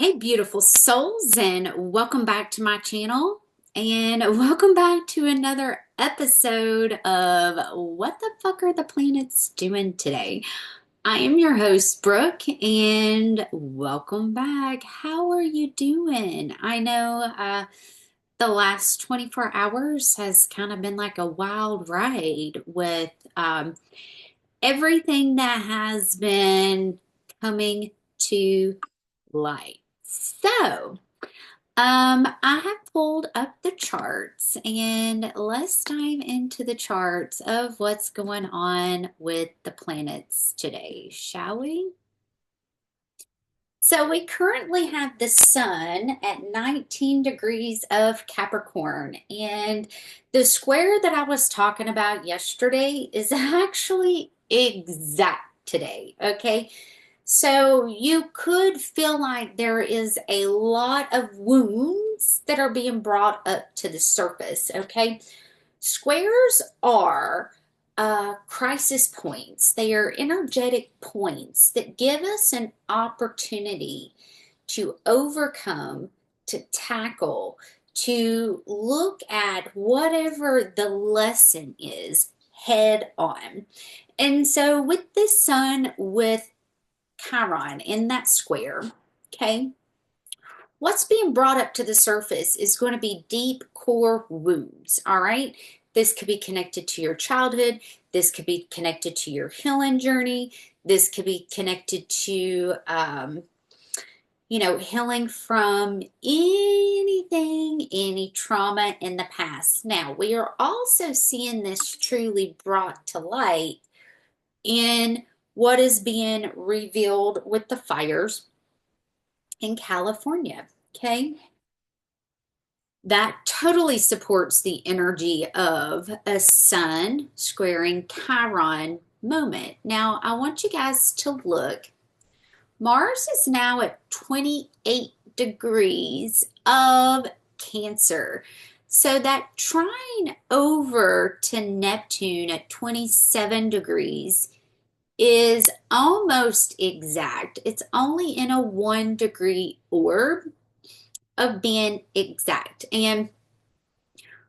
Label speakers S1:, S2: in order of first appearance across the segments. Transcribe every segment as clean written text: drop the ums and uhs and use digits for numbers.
S1: Hey, beautiful souls, and welcome back to my channel. And welcome back to another episode of What the Fuck Are the Planets Doing Today? I am your host, Brooke, and welcome back. How are you doing? I know the last 24 hours has kind of been like a wild ride with everything that has been coming to light. So, I have pulled up the charts and let's dive into the charts of what's going on with the planets today, shall we? So we currently have the sun at 19 degrees of Capricorn, and the square that I was talking about yesterday is actually exact today, okay? So you could feel like there is a lot of wounds that are being brought up to the surface, okay? Squares are crisis points. They are energetic points that give us an opportunity to overcome, to tackle, to look at whatever the lesson is head on. And so with this sun, with Chiron in that square, okay, what's being brought up to the surface is going to be deep core wounds, all right? This could be connected to your childhood. This could be connected to your healing journey. This could be connected to, healing from anything, any trauma in the past. Now, we are also seeing this truly brought to light in what is being revealed with the fires in California, okay? That totally supports the energy of a sun squaring Chiron moment. Now, I want you guys to look. Mars is now at 28 degrees of Cancer. So that trine over to Neptune at 27 degrees is almost exact. It's only in a 1 degree orb of being exact. And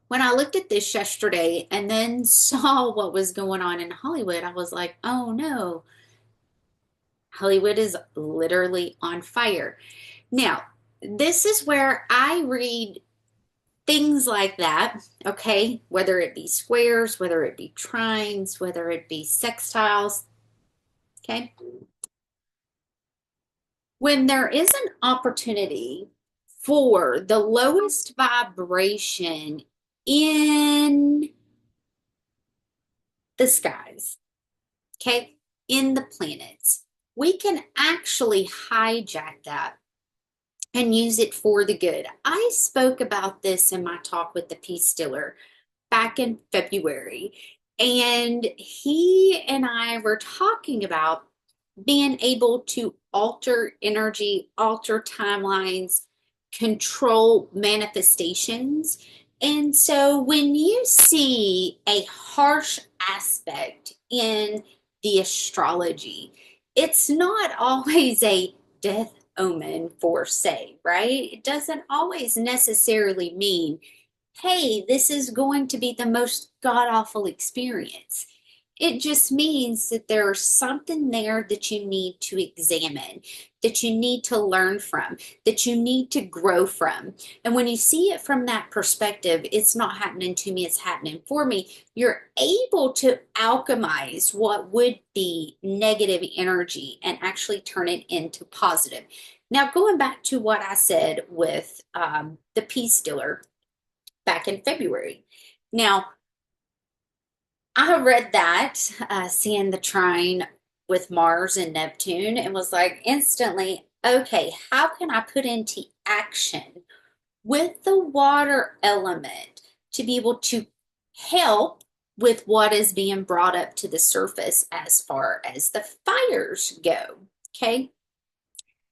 S1: when I looked at this yesterday and then saw what was going on in Hollywood, I was like, oh no, Hollywood is literally on fire. Now, this is where I read things like that, okay? Whether it be squares, whether it be trines, whether it be sextiles, okay? When there is an opportunity for the lowest vibration in the skies, okay, in the planets, we can actually hijack that and use it for the good. I spoke about this in my talk with the Peace Stiller back in February, and he and I were talking about being able to alter energy, alter timelines, control manifestations. And so when you see a harsh aspect in the astrology, it's not always a death omen for say, right? It doesn't always necessarily mean, hey, this is going to be the most god awful experience. It just means that there's something there that you need to examine, that you need to learn from, that you need to grow from. And when you see it from that perspective, it's not happening to me, it's happening for me. You're able to alchemize what would be negative energy and actually turn it into positive. Now, going back to what I said with the Peace Stiller back in February. Now, I read that, seeing the trine with Mars and Neptune, and was like instantly, okay, how can I put into action with the water element to be able to help with what is being brought up to the surface as far as the fires go? Okay.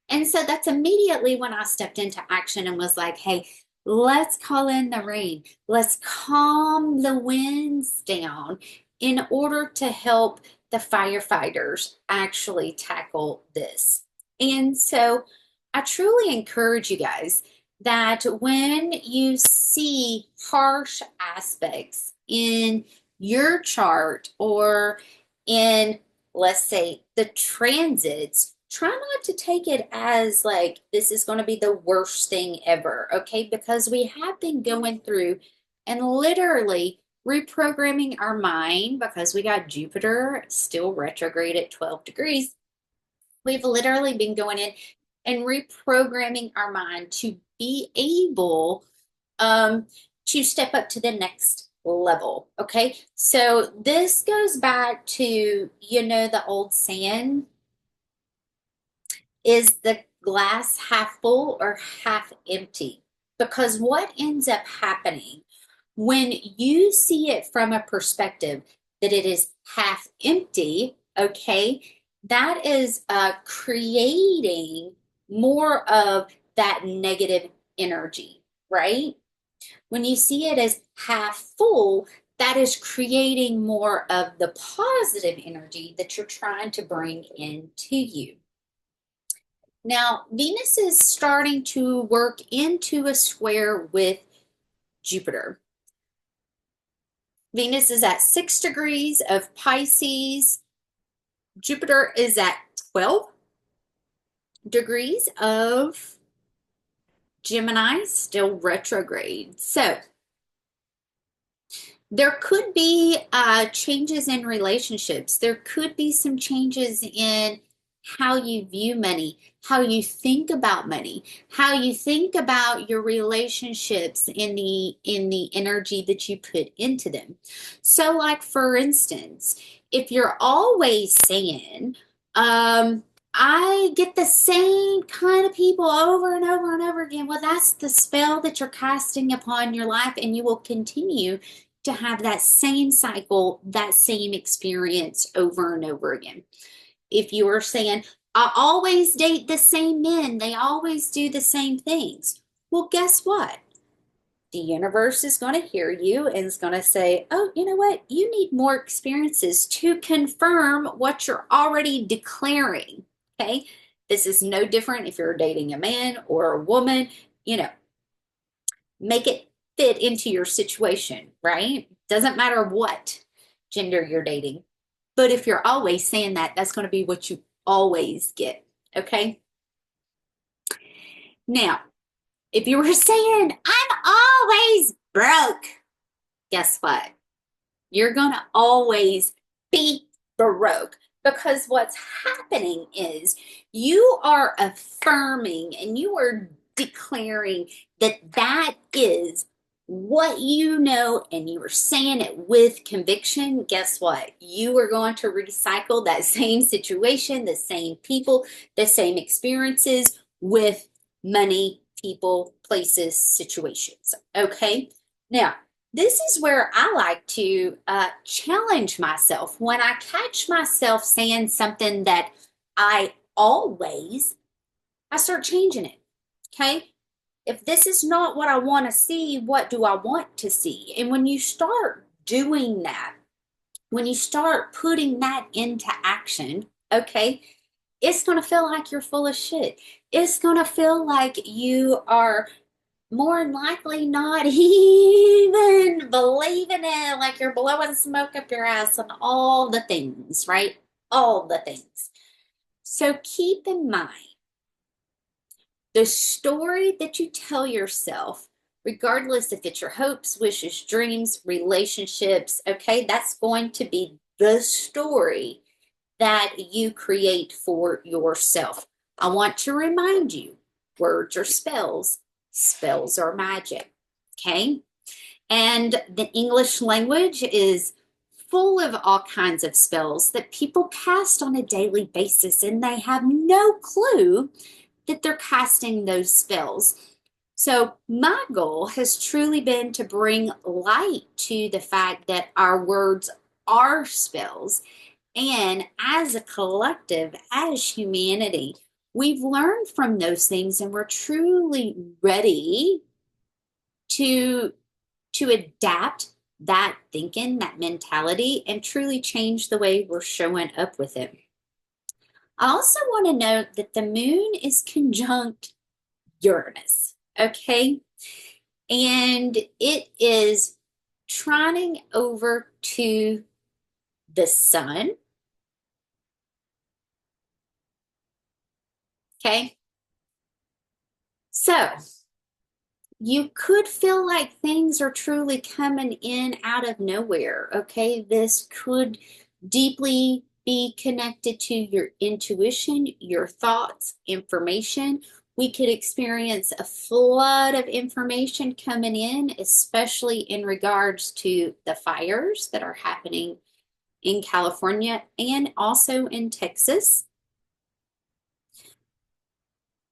S1: And so that's immediately when I stepped into action and was like, hey, let's call in the rain. Let's calm the winds down in order to help the firefighters actually tackle this. And so I truly encourage you guys that when you see harsh aspects in your chart or in, let's say, the transits, try not to take it as like this is going to be the worst thing ever, okay? Because we have been going through and literally reprogramming our mind because we got Jupiter still retrograde at 12 degrees. We've literally been going in and reprogramming our mind to be able to step up to the next level. Okay. So this goes back to, the old saying, is the glass half full or half empty? Because what ends up happening when you see it from a perspective that it is half empty, okay, that is creating more of that negative energy, right? When you see it as half full, that is creating more of the positive energy that you're trying to bring into you. Now, Venus is starting to work into a square with Jupiter. Venus is at 6 degrees of Pisces. Jupiter is at 12 degrees of Gemini, still retrograde. So there could be changes in relationships. There could be some changes in how you view money, how you think about money, how you think about your relationships in the energy that you put into them. So, like for instance, if you're always saying, I get the same kind of people over and over and over again. Well, that's the spell that you're casting upon your life, and you will continue to have that same cycle, that same experience over and over again. If you are saying, I always date the same men, they always do the same things. Well, guess what? The universe is going to hear you and is going to say, oh, you know what? You need more experiences to confirm what you're already declaring. Okay. This is no different if you're dating a man or a woman, make it fit into your situation, right? Doesn't matter what gender you're dating. But if you're always saying that, that's going to be what you always get. Okay. Now, if you were saying, I'm always broke, guess what? You're going to always be broke because what's happening is you are affirming and you are declaring that that is what you know, and you are saying it with conviction. Guess what? You are going to recycle that same situation, the same people, the same experiences with money, people, places, situations. Okay. Now, this is where I like to challenge myself. When I catch myself saying something that I start changing it. Okay. If this is not what I want to see, what do I want to see? And when you start doing that, when you start putting that into action, okay, it's going to feel like you're full of shit. It's going to feel like you are more than likely not even believing it, like you're blowing smoke up your ass on all the things, right? All the things. So keep in mind the story that you tell yourself, regardless if it's your hopes, wishes, dreams, relationships, okay, that's going to be the story that you create for yourself. I want to remind you, words are spells, spells are magic, okay? And the English language is full of all kinds of spells that people cast on a daily basis, and they have no clue that they're casting those spells. So my goal has truly been to bring light to the fact that our words are spells. And as a collective, as humanity, we've learned from those things, and we're truly ready to adapt that thinking, that mentality, and truly change the way we're showing up with it. I also want to note that the moon is conjunct Uranus, okay? And it is trining over to the sun, okay? So you could feel like things are truly coming in out of nowhere, okay? This could deeply be connected to your intuition, your thoughts, information. We could experience a flood of information coming in, especially in regards to the fires that are happening in California and also in Texas.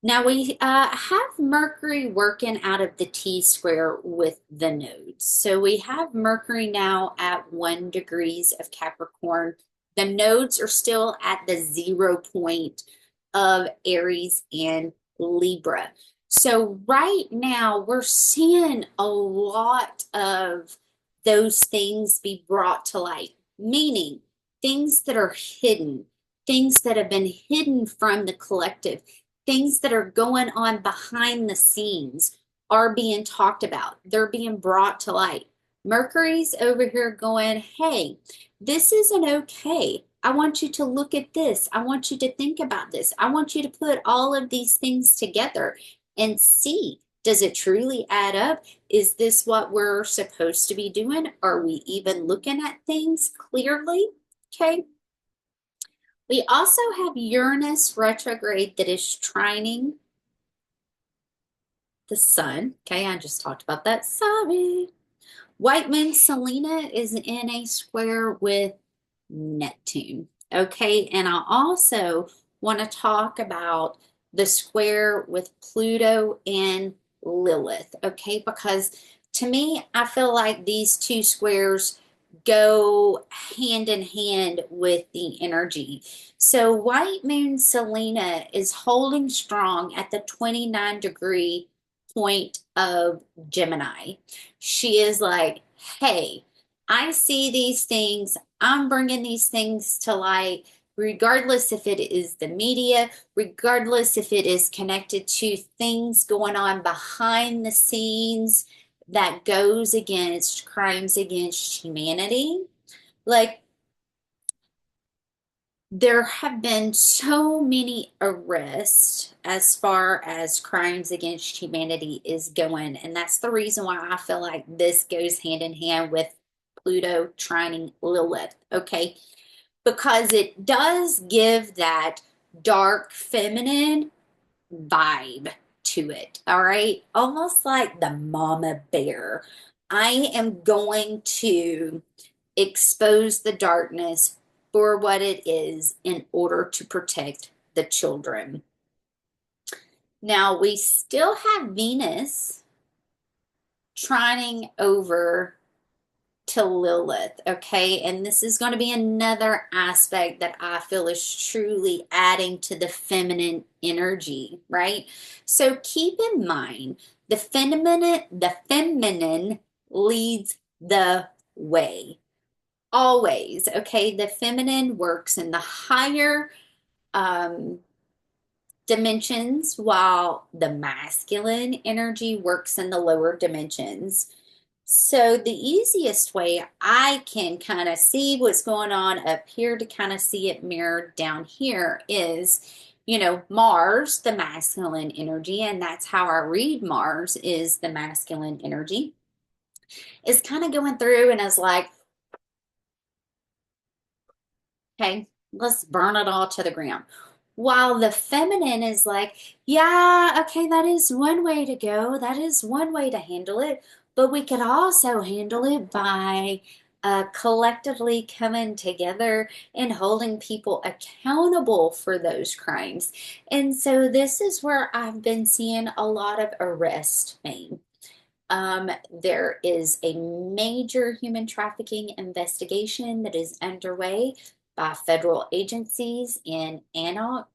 S1: Now we have Mercury working out of the T-square with the nodes. So we have Mercury now at 1 degrees of Capricorn. The nodes are still at the 0 point of Aries and Libra. So right now we're seeing a lot of those things be brought to light, meaning things that are hidden, things that have been hidden from the collective, things that are going on behind the scenes are being talked about. They're being brought to light. Mercury's over here going, hey, this isn't okay. I want you to look at this. I want you to think about this. I want you to put all of these things together and see, does it truly add up? Is this what we're supposed to be doing? Are we even looking at things clearly? Okay. We also have Uranus retrograde that is trining the sun. Okay, I just talked about that. Sorry. White moon Selena is in a square with Neptune. Okay, and I also want to talk about the square with Pluto and Lilith. Okay, because to me, I feel like these two squares go hand in hand with the energy. So white moon Selena is holding strong at the 29-degree point of Gemini. She is like, hey, I see these things. I'm bringing these things to light, regardless if it is the media, regardless if it is connected to things going on behind the scenes that goes against crimes against humanity. Like, there have been so many arrests as far as crimes against humanity is going, and that's the reason why I feel like this goes hand in hand with Pluto trining Lilith, okay? Because it does give that dark feminine vibe to it, all right? Almost like the mama bear. I am going to expose the darkness for what it is in order to protect the children. Now, we still have Venus trining over to Lilith, okay? And this is going to be another aspect that I feel is truly adding to the feminine energy, right? So keep in mind, the feminine leads the way. Always, okay? The feminine works in the higher dimensions while the masculine energy works in the lower dimensions. So the easiest way I can kind of see what's going on up here to kind of see it mirrored down here is, Mars, the masculine energy, and that's how I read Mars is the masculine energy, is kind of going through and is like, okay, let's burn it all to the ground. While the feminine is like, yeah, okay, that is one way to go. That is one way to handle it. But we could also handle it by collectively coming together and holding people accountable for those crimes. And so this is where I've been seeing a lot of arrest made. There is a major human trafficking investigation that is underway by federal agencies in Anna.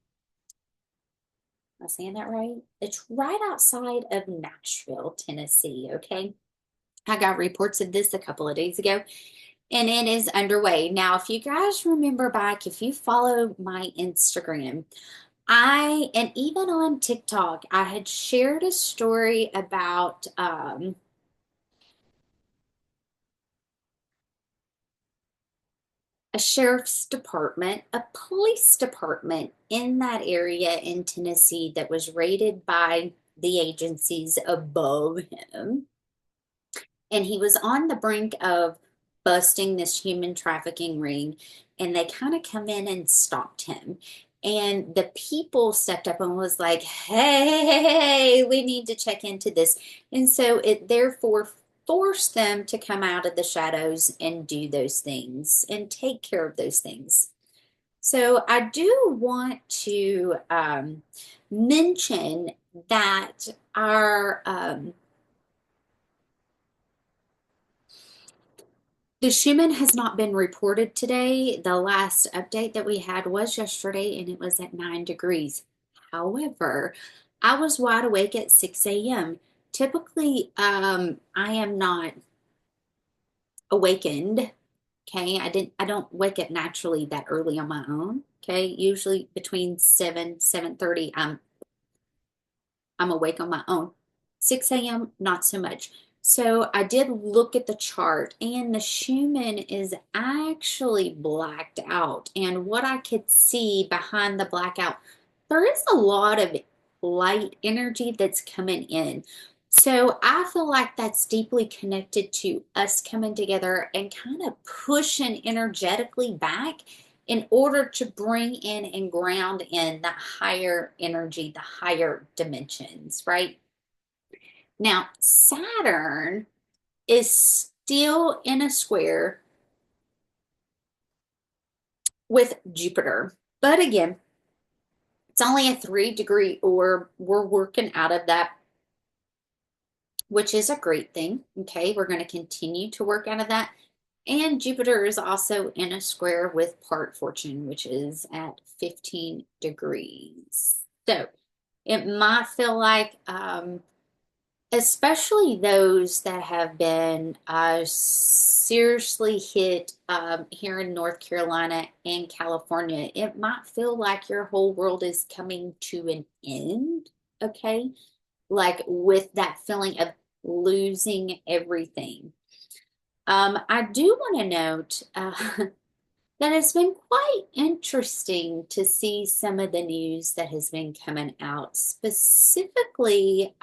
S1: Am I saying that right? It's right outside of Nashville, Tennessee, okay? I got reports of this a couple of days ago. And it is underway. Now, if you guys remember back, if you follow my Instagram, and even on TikTok, I had shared a story about a sheriff's department, a police department in that area in Tennessee that was raided by the agencies above him. And he was on the brink of busting this human trafficking ring, and they kind of come in and stopped him. And the people stepped up and was like, hey, we need to check into this. And so it therefore forced them to come out of the shadows and do those things and take care of those things. So I do want to mention that our the Schumann has not been reported today. The last update that we had was yesterday, and it was at 9 degrees. However, I was wide awake at 6 a.m. Typically, I am not awakened. Okay, I don't wake up naturally that early on my own. Okay, usually between 7:30, I'm awake on my own. 6 a.m., not so much. So I did look at the chart, and the Schumann is actually blacked out. And what I could see behind the blackout, there is a lot of light energy that's coming in. So I feel like that's deeply connected to us coming together and kind of pushing energetically back in order to bring in and ground in that higher energy, the higher dimensions, right? Now, Saturn is still in a square with Jupiter. But again, it's only a 3-degree orb. We're working out of that, which is a great thing. Okay, we're going to continue to work out of that. And Jupiter is also in a square with part fortune, which is at 15 degrees. So it might feel like, especially those that have been seriously hit here in North Carolina and California, it might feel like your whole world is coming to an end. Okay. Like with that feeling of losing everything. I do want to note that it's been quite interesting to see some of the news that has been coming out, specifically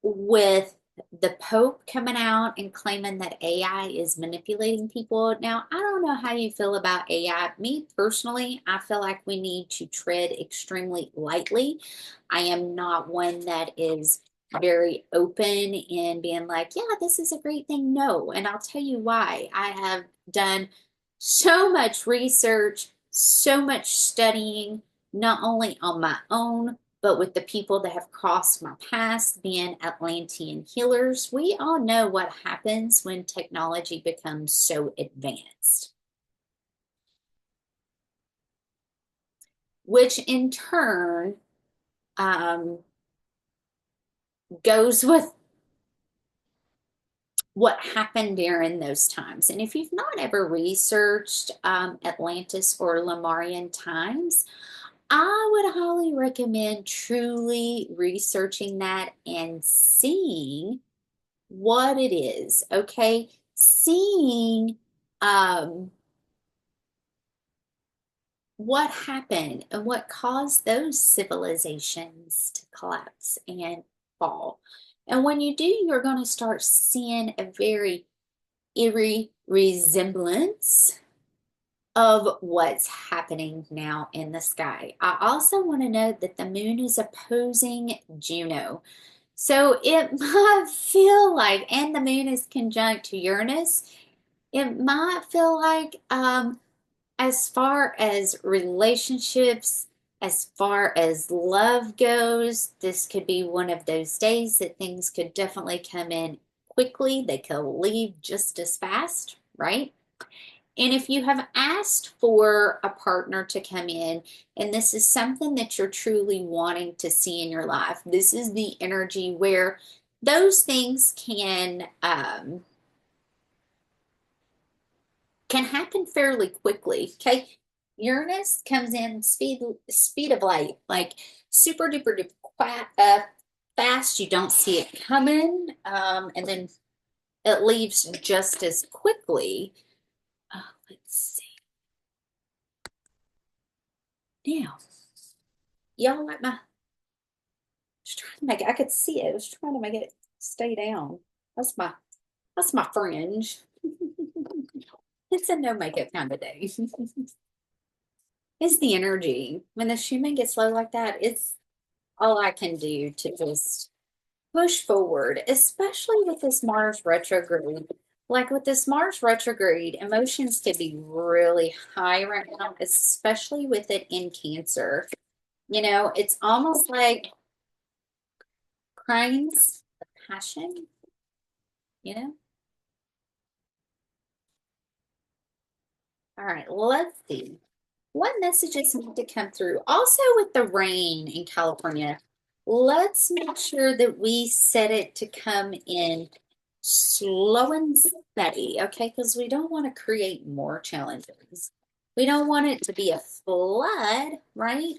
S1: with the Pope coming out and claiming that AI is manipulating people. Now, I don't know how you feel about AI. Me personally, I feel like we need to tread extremely lightly. I am not one that is very open in being like, yeah, this is a great thing. No. And I'll tell you why. I have done so much research, so much studying, not only on my own, but with the people that have crossed my path, being Atlantean healers. We all know what happens when technology becomes so advanced, which in turn goes with what happened during those times. And if you've not ever researched Atlantis or Lemurian times, I would highly recommend truly researching that and seeing what it is, okay? Seeing what happened and what caused those civilizations to collapse and fall. And when you do, you're going to start seeing a very eerie resemblance of what's happening now in the sky. I also want to note that the moon is opposing Juno. So it might feel like, and the moon is conjunct to Uranus, it might feel like, as far as relationships, as far as love goes, this could be one of those days that things could definitely come in quickly. They could leave just as fast, right? And if you have asked for a partner to come in, and this is something that you're truly wanting to see in your life, this is the energy where those things can happen fairly quickly. Okay. Uranus comes in speed of light, like super duper duper fast. You don't see it coming. And then it leaves just as quickly. Let's see. Now, y'all like my, just trying to make it, I could see it. I was trying to make it stay down. That's my fringe. It's a no makeup kind of day. It's the energy. When the shooting gets low like that, it's all I can do to just push forward, especially with this Mars retrograde. Like with this Mars retrograde, emotions can be really high right now, especially with it in Cancer. It's almost like crimes of passion, you know? All right, let's see. What messages need to come through? Also, with the rain in California, let's make sure that we set it to come in slow and steady, okay? Because we don't want to create more challenges. We don't want it to be a flood, right?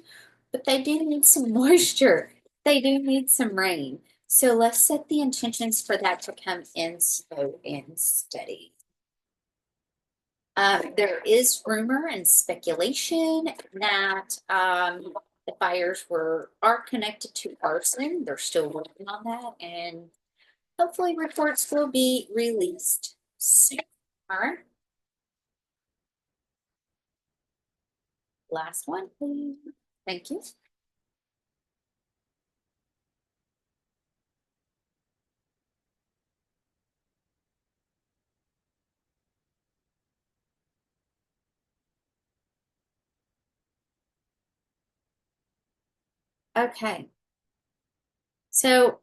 S1: But they do need some moisture. They do need some rain. So let's set the intentions for that to come in slow and steady. There is rumor and speculation that the fires are connected to arson. They're still working on that, and hopefully reports will be released soon. All right. Last one, please. Thank you. Okay. So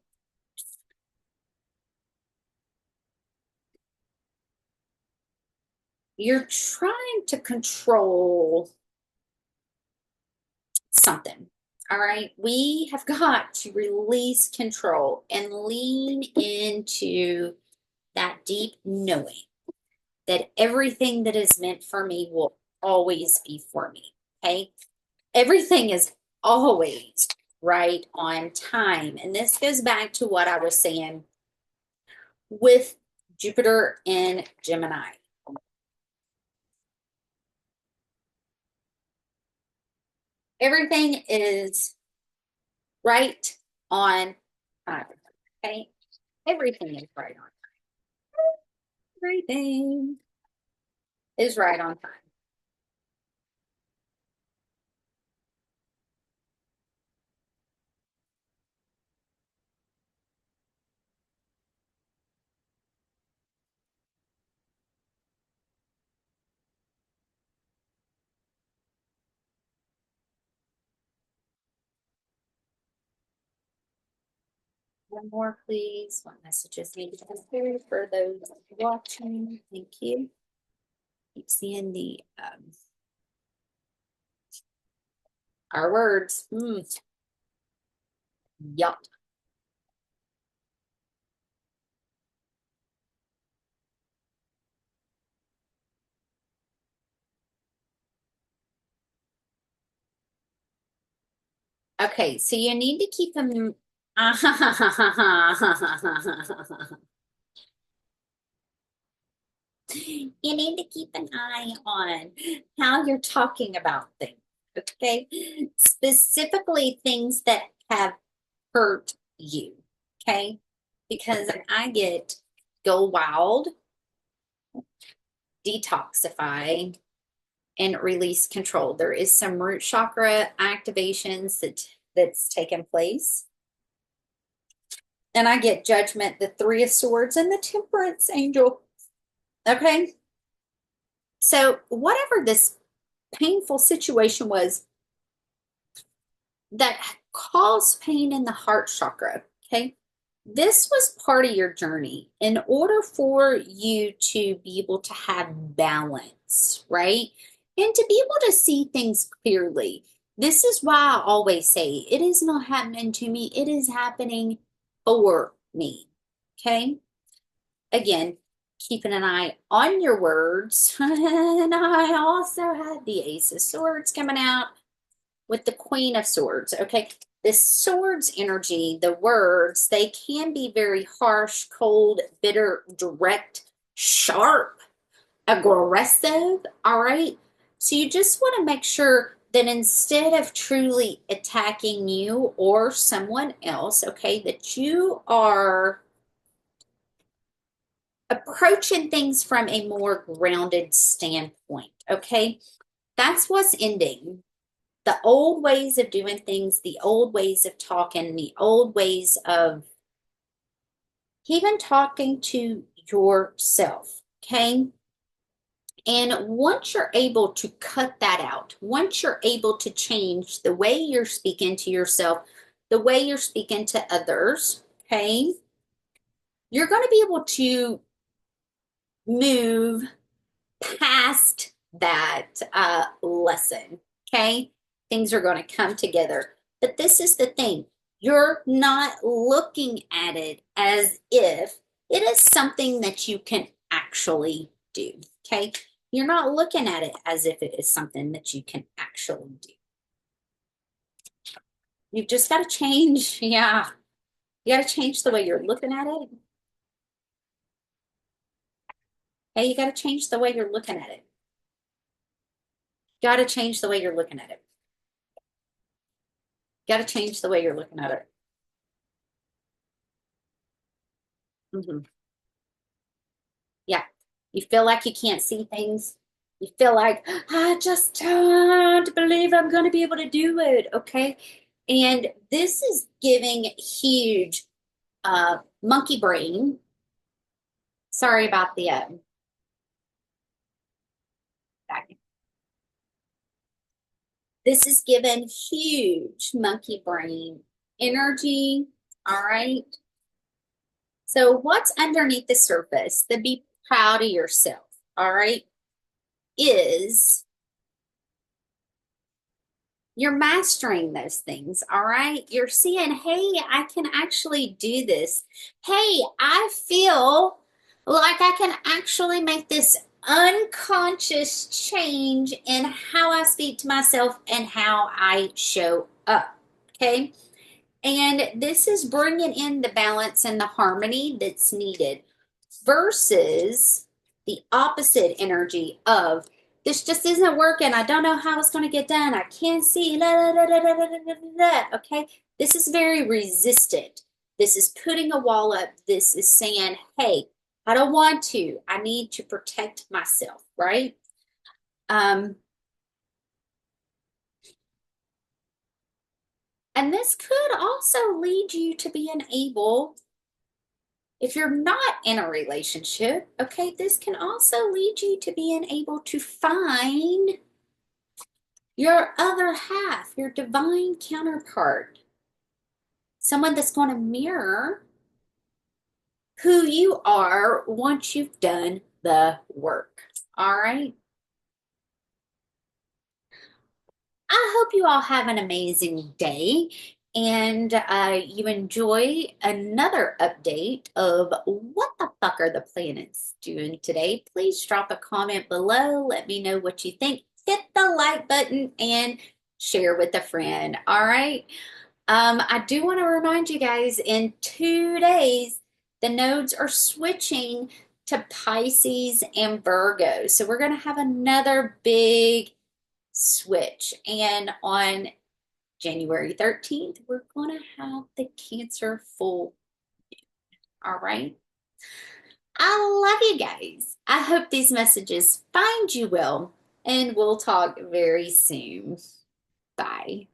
S1: you're trying to control something. All right. We have got to release control and lean into that deep knowing that everything that is meant for me will always be for me. Okay. Everything is always right on time. And this goes back to what I was saying with Jupiter in Gemini. Everything is right on time. Okay. Everything is right on time. Everything is right on time. One more, please. What messages need to come through for those watching? Thank you. Keep seeing the our words. Yup. Okay, so you need to keep them. You need to keep an eye on how you're talking about things, okay? Specifically, things that have hurt you, okay? Because I get go wild, detoxify, and release control. There is some root chakra activations that's taken place. And I get judgment, the Three of Swords, and the Temperance Angel. Okay. So whatever this painful situation was that caused pain in the heart chakra, okay, this was part of your journey in order for you to be able to have balance, right? And to be able to see things clearly. This is why I always say it is not happening to me, it is happening for me. Okay. Again, keeping an eye on your words. And I also had the Ace of Swords coming out with the Queen of Swords. Okay. This swords energy, the words, they can be very harsh, cold, bitter, direct, sharp, aggressive. All right. So you just want to make sure that instead of truly attacking you or someone else, okay, that you are approaching things from a more grounded standpoint. Okay. That's what's ending. The old ways of doing things, the old ways of talking, the old ways of even talking to yourself. Okay. And once you're able to cut that out, once you're able to change the way you're speaking to yourself, the way you're speaking to others, okay, you're going to be able to move past that lesson, okay? Things are going to come together. But this is the thing. You're not looking at it as if it is something that you can actually do, okay? You're not looking at it as if it is something that you can actually do. You've just got to change, yeah. You got to change the way you're looking at it. Hey, you got to change the way you're looking at it. You got to change the way you're looking at it. You got to change the way you're looking at it. Mm-hmm. Yeah. You feel like you can't see things. You feel like, I just don't believe I'm going to be able to do it. Okay. And this is giving huge monkey brain. Sorry about the back. This is given huge monkey brain energy. All right. So what's underneath the surface, the be proud of yourself, all right, is you're mastering those things, all right? You're seeing, hey, I can actually do this. Hey, I feel like I can actually make this unconscious change in how I speak to myself and how I show up, okay? And this is bringing in the balance and the harmony that's needed versus the opposite energy of this just isn't working. I don't know how it's going to get done. I can't see. Okay. This is very resistant. This is putting a wall up. This is saying, hey, I don't want to. I need to protect myself, right? And this could also lead you to being able, if you're not in a relationship, okay, this can also lead you to being able to find your other half, your divine counterpart, someone that's going to mirror who you are once you've done the work. All right. I hope you all have an amazing day and you enjoy another update of what the fuck are the planets doing today. Please drop a comment below. Let me know what you think. Hit the like button and share with a friend. All right. I do want to remind you guys in 2 days, the nodes are switching to Pisces and Virgo. So we're going to have another big switch. And on January 13th, we're going to have the Cancer full moon. All right. I love you guys. I hope these messages find you well, and we'll talk very soon. Bye.